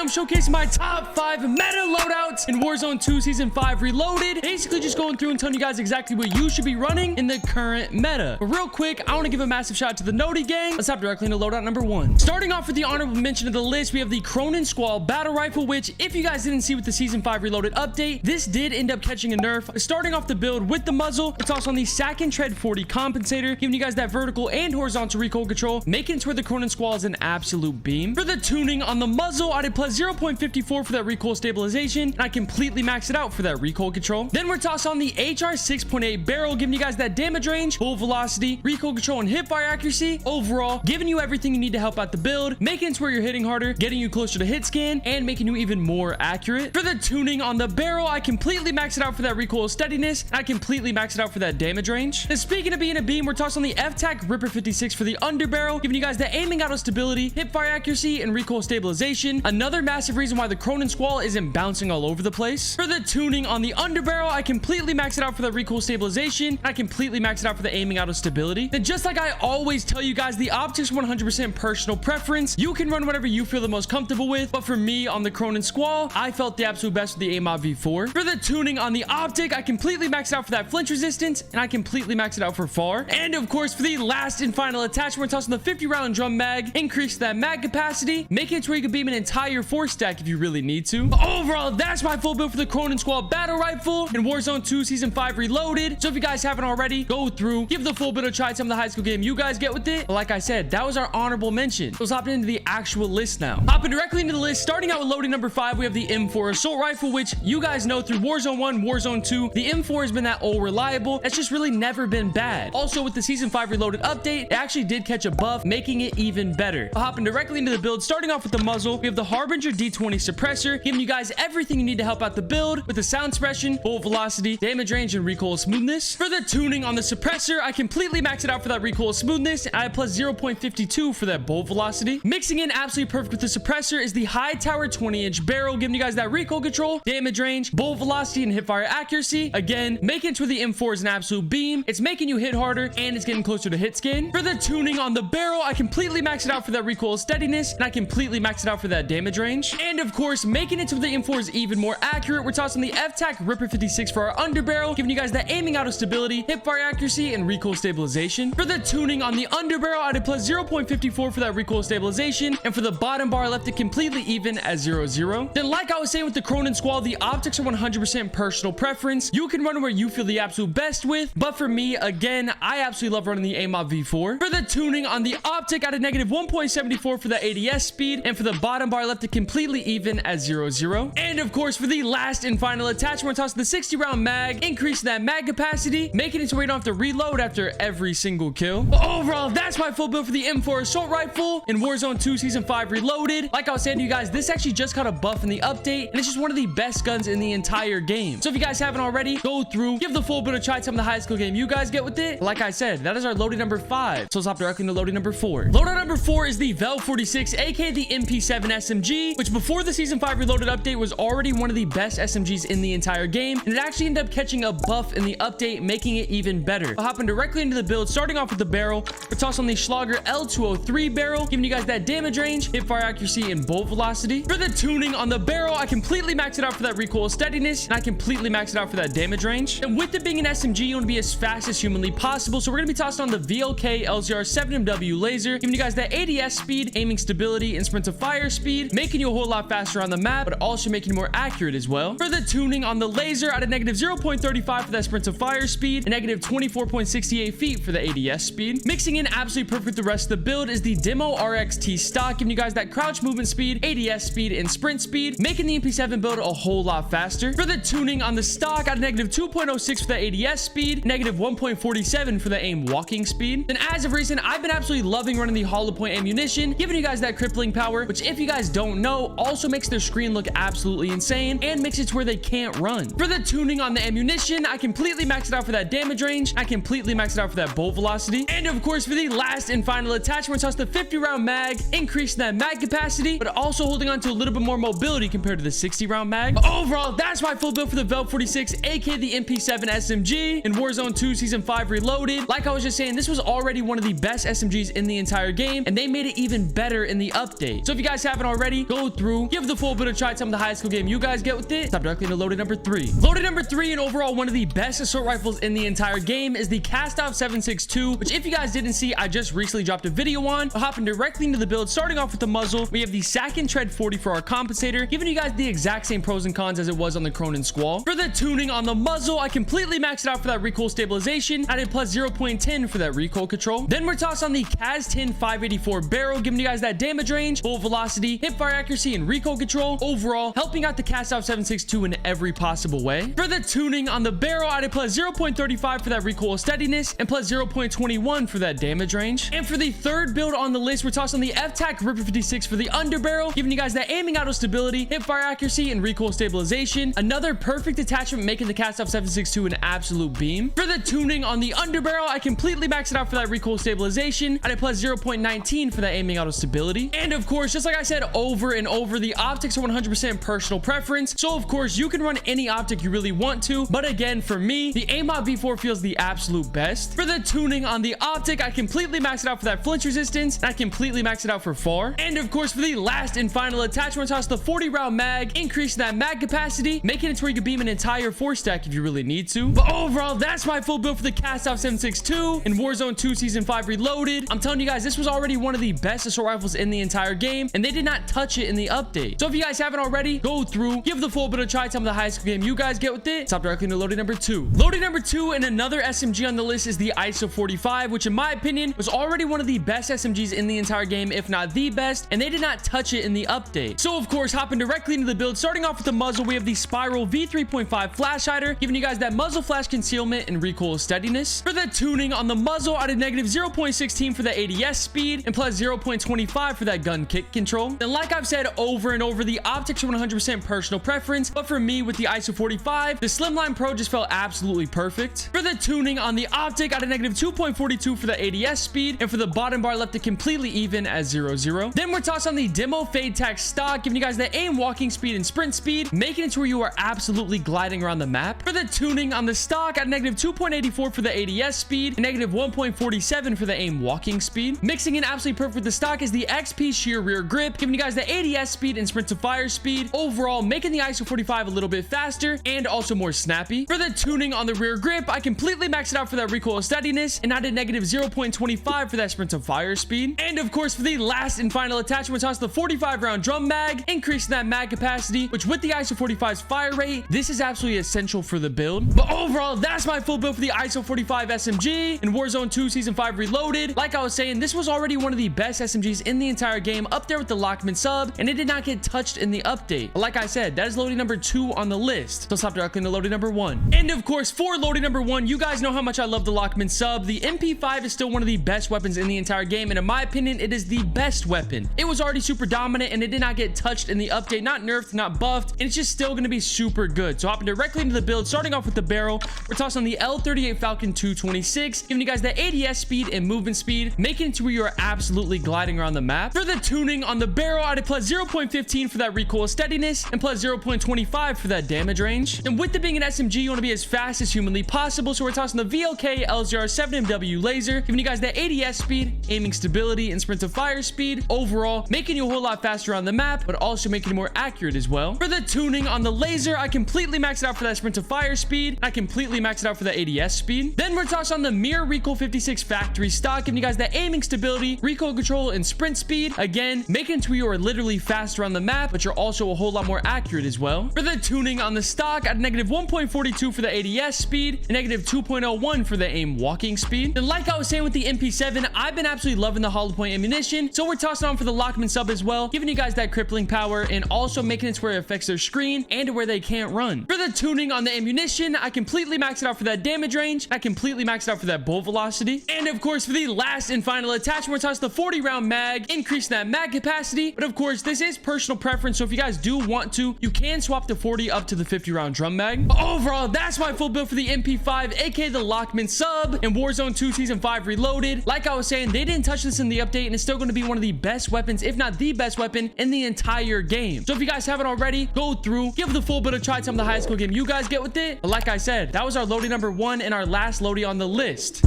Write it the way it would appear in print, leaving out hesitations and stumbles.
I'm showcasing my top 5 meta loadouts in Warzone 2 Season 5 Reloaded. Basically just going through and telling you guys exactly what you should be running in the current meta. But real quick, I want to give a massive shout out to the Noti gang. Let's hop directly into loadout number 1. Starting off with the honorable mention of the list, we have the Cronin Squall Battle Rifle, which if you guys didn't see with the Season 5 Reloaded update, this did end up catching a nerf. Starting off the build with the muzzle, it's also on the Sack and Tread 40 compensator, giving you guys that vertical and horizontal recoil control, making it to where the Cronin Squall is an absolute beam. For the tuning on the muzzle, I did plus 0.54 for that recoil stabilization, and I completely maxed it out for that recoil control. Then we're tossed on the HR 6.8 barrel, giving you guys that damage range, full velocity, recoil control, and hip fire accuracy. Overall, giving you everything you need to help out the build, making it to where you're hitting harder, getting you closer to hit scan, and making you even more accurate. For the tuning on the barrel, I completely maxed it out for that recoil steadiness, and I completely maxed it out for that damage range. And speaking of being a beam, we're tossed on the F-Tac Ripper 56 for the underbarrel, giving you guys the aiming auto stability, hip fire accuracy, and recoil stabilization. Another massive reason why the Cronin Squall isn't bouncing all over the place. For the tuning on the underbarrel, I completely maxed it out for the recoil stabilization, and I completely maxed it out for the aiming auto stability. And just like I always tell you guys, the optics 100% personal preference. You can run whatever you feel the most comfortable with, but for me on the Cronin Squall, I felt the absolute best with the MW2. For the tuning on the optic, I completely maxed out for that flinch resistance, and I completely maxed it out for far. And of course, for the last and final attachment, we're tossing the 50 round drum mag, increase that mag capacity, making it to where you can beam an entire 4 stack if you really need to. But overall, that's my full build for the Cronin Squall Battle Rifle in Warzone 2 Season 5 Reloaded. So if you guys haven't already, go through, give the full build a try, some of the high school game you guys get with it. But like I said, that was our honorable mention. So let's hop into the actual list now. Hopping directly into the list, starting out with loading number 5, we have the M4 Assault Rifle, which you guys know through Warzone 1, Warzone 2, the M4 has been that old reliable. That's just really never been bad. Also, with the Season 5 Reloaded update, it actually did catch a buff, making it even better. Hopping directly into the build, starting off with the muzzle, we have the Harbinger D20 suppressor, giving you guys everything you need to help out the build with the sound suppression, full velocity, damage range, and recoil smoothness. For the tuning on the suppressor, I completely maxed it out for that recoil smoothness, and I had plus 0.52 for that bolt velocity. Mixing in absolutely perfect with the suppressor is the High Tower 20-inch barrel, giving you guys that recoil control, damage range, bolt velocity, and hip fire accuracy. Again, making it to where the M4 is an absolute beam. It's making you hit harder, and it's getting closer to hit scan. For the tuning on the barrel, I completely maxed it out for that recoil steadiness, and I completely maxed it out for that damage range. And of course, making it to where the M4 is even more accurate, we're tossing the F-Tac Ripper 56 for our underbarrel, giving you guys that aiming auto stability, hip fire accuracy, and recoil stabilization. For the tuning on the underbarrel, I did plus 0.54 for that recoil stabilization, and for the bottom bar, I left it completely even at 0.0. Then like I was saying with the Cronin Squall, the optics are 100% personal preference. You can run where you feel the absolute best with, but for me, again, I absolutely love running the MW2. For the tuning on the optic, I did negative 1.74 for the ADS speed, and for the bottom bar, I left it completely even at 0.0. And of course, for the last and final attachment, we're tossing the 60 round mag, increasing that mag capacity, making it so we don't have to reload after every single kill. But overall, that's my full build for the M4 Assault Rifle in Warzone 2 Season 5 Reloaded. Like I was saying to you guys, this actually just got a buff in the update, and it's just one of the best guns in the entire game. So if you guys haven't already, go through, give the full build a try, some of the high school game you guys get with it. Like I said, that is our loading number 5. So let's hop directly into loading number 4. Loadout number 4 is the Vel 46, aka the MP7 SMG, which before the Season 5 Reloaded update was already one of the best SMGs in the entire game, and it actually ended up catching a buff in the update, making it even better. Hopping directly into the build, starting off with the barrel, we're tossing on the Schlager L203 barrel, giving you guys that damage range, hip fire accuracy, and bolt velocity. For the tuning on the barrel, I completely maxed it out for that recoil steadiness, and I completely maxed it out for that damage range. And with it being an SMG, you want to be as fast as humanly possible, so we're going to be tossing on the VLK LZR 7MW laser, giving you guys that ADS speed, aiming stability, and sprint to fire speed, making you a whole lot faster on the map, but also making you more accurate as well. For the tuning on the laser, I did negative 0.35 for that sprint to fire speed, and negative 24.68 feet for the ADS speed. Mixing in absolutely perfect with the rest of the build is the Demo RXT stock, giving you guys that crouch movement speed, ADS speed, and sprint speed, making the MP7 build a whole lot faster. For the tuning on the stock, I had negative 2.06 for the ADS speed, negative 1.47 for the aim walking speed. Then as of recent, I've been absolutely loving running the hollow point ammunition, giving you guys that crippling power, which if you guys don't know, also makes their screen look absolutely insane and makes it to where they can't run. For the tuning on the ammunition, I completely maxed it out for that damage range. I completely maxed it out for that bolt velocity. And of course, for the last and final attachment, toss the 50 round mag, increasing that mag capacity, but also holding on to a little bit more mobility compared to the 60 round mag. But overall, that's my full build for the Vel 46, aka the MP7 SMG in Warzone 2 Season 5 Reloaded. Like I was just saying, this was already one of the best SMGs in the entire game, and they made it even better in the update. So if you guys haven't already, go go through, give the full build a try, tell me the highest skill game you guys get with it. Stop directly into loaded number 3. Loaded number 3 and overall one of the best assault rifles in the entire game is the Cast-Off 7.62, which if you guys didn't see, I just recently dropped a video on. I'll hopping directly into the build, starting off with the muzzle. We have the Sack and Tread 40 for our compensator, giving you guys the exact same pros and cons as it was on the Cronin Squall. For the tuning on the muzzle, I completely maxed it out for that recoil stabilization, added plus 0.10 for that recoil control. Then we're tossed on the Cas-10 584 barrel, giving you guys that damage range, full velocity, hip fire accuracy, and recoil control. Overall, helping out the Cast-Off 7.62 in every possible way. For the tuning on the barrel, I added plus 0.35 for that recoil steadiness and plus 0.21 for that damage range. And for the third build on the list, we're tossed on the F-Tac Ripper 56 for the underbarrel, giving you guys that aiming auto stability, hip fire accuracy, and recoil stabilization. Another perfect attachment, making the Cast-Off 7.62 an absolute beam. For the tuning on the underbarrel, I completely maxed it out for that recoil stabilization, added plus 0.19 for that aiming auto stability. And of course, just like I said over and over, the optics are 100% personal preference. So of course, you can run any optic you really want to, but again, for me, the MW2 feels the absolute best. For the tuning on the optic, I completely maxed it out for that flinch resistance, and I completely maxed it out for far. And of course, for the last and final attachment, toss the 40 round mag, increasing that mag capacity, making it to where you can beam an entire 4-stack if you really need to. But overall, that's my full build for the Cast-Off 7.62 in Warzone 2 Season 5 Reloaded. I'm telling you guys, this was already one of the best assault rifles in the entire game, and they did not touch it in the update. So if you guys haven't already, go through, give the full build a try, tell me the highest skill game you guys get with it. Stop directly into loaded number 2. Loaded number 2 and another SMG on the list is the ISO 45, which in my opinion was already one of the best SMGs in the entire game, if not the best, and they did not touch it in the update. So of course, hopping directly into the build, starting off with the muzzle, we have the Spiral V3.5 flash hider, giving you guys that muzzle flash concealment and recoil steadiness. For the tuning on the muzzle, I did negative 0.16 for the ADS speed and plus 0.25 for that gun kick control. Then like I've said over and over, the optics are 100% personal preference, but for me with the ISO 45, the Slimline Pro just felt absolutely perfect. For the tuning on the optic, I did negative 2.42 for the ADS speed, and for the bottom bar left it completely even at 0.0. Then we're tossed on the Demo Fade Tac stock, giving you guys the aim walking speed and sprint speed, making it to where you are absolutely gliding around the map. For the tuning on the stock, I had negative 2.84 for the ADS speed and negative 1.47 for the aim walking speed. Mixing in absolutely perfect with the stock is the XP sheer rear grip, giving you guys the ADS speed and sprint to fire speed, overall making the ISO 45 a little bit faster and also more snappy. For the tuning on the rear grip, I completely maxed it out for that recoil steadiness and added negative 0.25 for that sprint to fire speed. And of course, for the last and final attachment, toss the 45 round drum mag, increasing that mag capacity, which with the ISO 45's fire rate, this is absolutely essential for the build. But overall, that's my full build for the ISO 45 SMG in Warzone 2 Season 5 Reloaded. Like I was saying, this was already one of the best SMGs in the entire game, up there with the Lockman sub, and it did not get touched in the update. But like I said, that is loading number 2 on the list. So stop directly into loading number 1. And of course, for loading number 1, you guys know how much I love the Lockman sub. The MP5 is still one of the best weapons in the entire game, and in my opinion, it is the best weapon. It was already super dominant, and it did not get touched in the update, not nerfed, not buffed, and it's just still going to be super good. So hopping directly into the build, starting off with the barrel, we're tossing on the L38 Falcon 226, giving you guys the ADS speed and movement speed, making it to where you are absolutely gliding around the map. For the tuning on the barrel, I did plus 0.15 for that recoil steadiness and plus 0.25 for that damage range. And with it being an SMG, you want to be as fast as humanly possible, so we're tossing the VLK LZR 7MW laser, giving you guys the ADS speed, aiming stability, and sprint to fire speed, overall making you a whole lot faster on the map, but also making it more accurate as well. For the tuning on the laser, I completely maxed it out for that sprint to fire speed. I completely maxed it out for the ADS speed. Then we're tossed on the Mirror Recoil 56 factory stock, giving you guys the aiming stability, recoil control, and sprint speed, again making it to where you are literally faster on the map, but you're also a whole lot more accurate as well. For the tuning on the stock, I had negative 1.42 for the ADS speed and negative 2.01 for the aim walking speed. And like I was saying with the MP7, I've been absolutely loving the hollow point ammunition, so we're tossing on for the Lockman sub as well, giving you guys that crippling power and also making it to where it affects their screen and to where they can't run. For the tuning on the ammunition, I completely maxed it out for that damage range. I completely maxed it out for that bolt velocity. And of course, for the last and final attachment, we're tossing the 40 round mag, increasing that mag capacity. But of course, this is personal preference, so if you guys do want to, you can swap the 40 up to the 50 round drum mag. But overall, that's my full build for the MP5, aka the Lockman sub in Warzone 2 Season 5 Reloaded. Like I was saying, they didn't touch this in the update, and it's still going to be one of the best weapons, if not the best weapon in the entire game. So if you guys haven't already, go through, give the full build a try, tell me the highest skill game you guys get with it. But like I said, that was our loading number 1 and our last loading on the list.